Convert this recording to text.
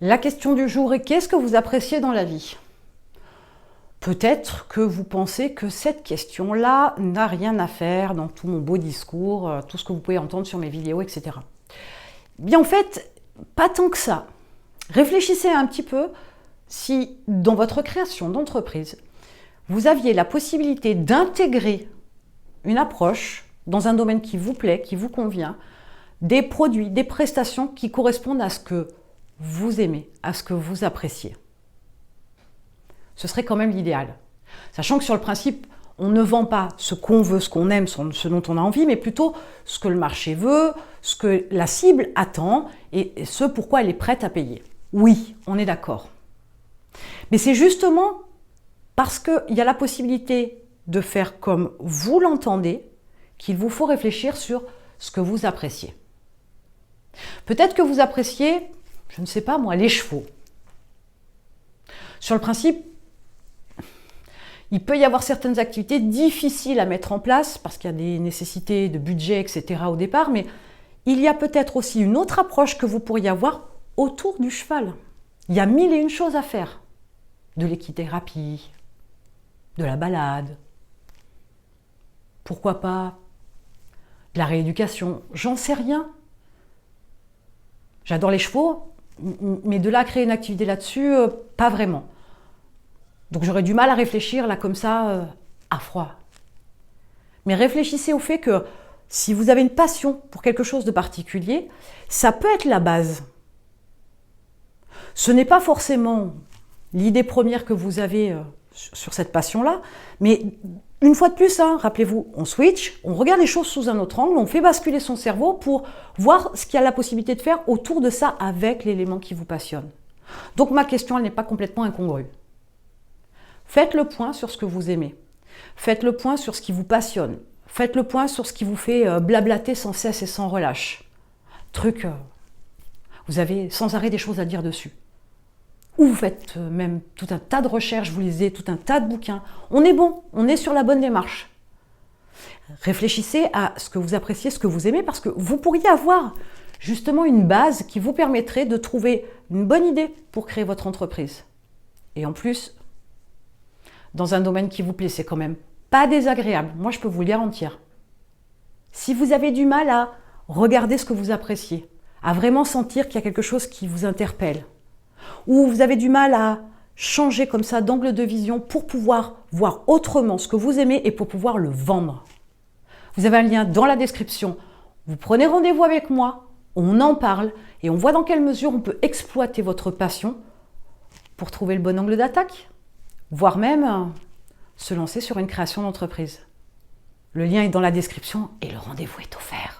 La question du jour est: qu'est-ce que vous appréciez dans la vie? Peut-être que vous pensez que cette question-là n'a rien à faire dans tout mon beau discours, tout ce que vous pouvez entendre sur mes vidéos, etc. Bien en fait, pas tant que ça. Réfléchissez un petit peu si dans votre création d'entreprise, vous aviez la possibilité d'intégrer une approche dans un domaine qui vous plaît, qui vous convient, des produits, des prestations qui correspondent à ce que vous aimez, à ce que vous appréciez. Ce serait quand même l'idéal. Sachant que sur le principe, on ne vend pas ce qu'on veut, ce qu'on aime, ce dont on a envie, mais plutôt ce que le marché veut, ce que la cible attend et ce pourquoi elle est prête à payer. Oui, on est d'accord. Mais c'est justement parce qu'il y a la possibilité de faire comme vous l'entendez qu'il vous faut réfléchir sur ce que vous appréciez. Peut-être que vous appréciez, je ne sais pas moi, les chevaux. Sur le principe, il peut y avoir certaines activités difficiles à mettre en place parce qu'il y a des nécessités de budget, etc. au départ, mais il y a peut-être aussi une autre approche que vous pourriez avoir autour du cheval. Il y a mille et une choses à faire. De l'équithérapie, de la balade, pourquoi pas de la rééducation, j'en sais rien. J'adore les chevaux, mais de là à créer une activité là-dessus, pas vraiment. Donc j'aurais du mal à réfléchir là comme ça, à froid. Mais réfléchissez au fait que si vous avez une passion pour quelque chose de particulier, ça peut être la base. Ce n'est pas forcément l'idée première que vous avez sur cette passion-là, mais une fois de plus, rappelez-vous, on switch, on regarde les choses sous un autre angle, on fait basculer son cerveau pour voir ce qu'il y a la possibilité de faire autour de ça avec l'élément qui vous passionne. Donc ma question, elle n'est pas complètement incongrue. Faites le point sur ce que vous aimez. Faites le point sur ce qui vous passionne. Faites le point sur ce qui vous fait blablater sans cesse et sans relâche. Vous avez sans arrêt des choses à dire dessus. Ou vous faites même tout un tas de recherches, vous lisez tout un tas de bouquins. On est bon, on est sur la bonne démarche. Réfléchissez à ce que vous appréciez, ce que vous aimez, parce que vous pourriez avoir justement une base qui vous permettrait de trouver une bonne idée pour créer votre entreprise. Et en plus, dans un domaine qui vous plaît, c'est quand même pas désagréable. Moi, je peux vous le garantir. Si vous avez du mal à regarder ce que vous appréciez, à vraiment sentir qu'il y a quelque chose qui vous interpelle, ou vous avez du mal à changer comme ça d'angle de vision pour pouvoir voir autrement ce que vous aimez et pour pouvoir le vendre. Vous avez un lien dans la description. Vous prenez rendez-vous avec moi, on en parle et on voit dans quelle mesure on peut exploiter votre passion pour trouver le bon angle d'attaque, voire même se lancer sur une création d'entreprise. Le lien est dans la description et le rendez-vous est offert.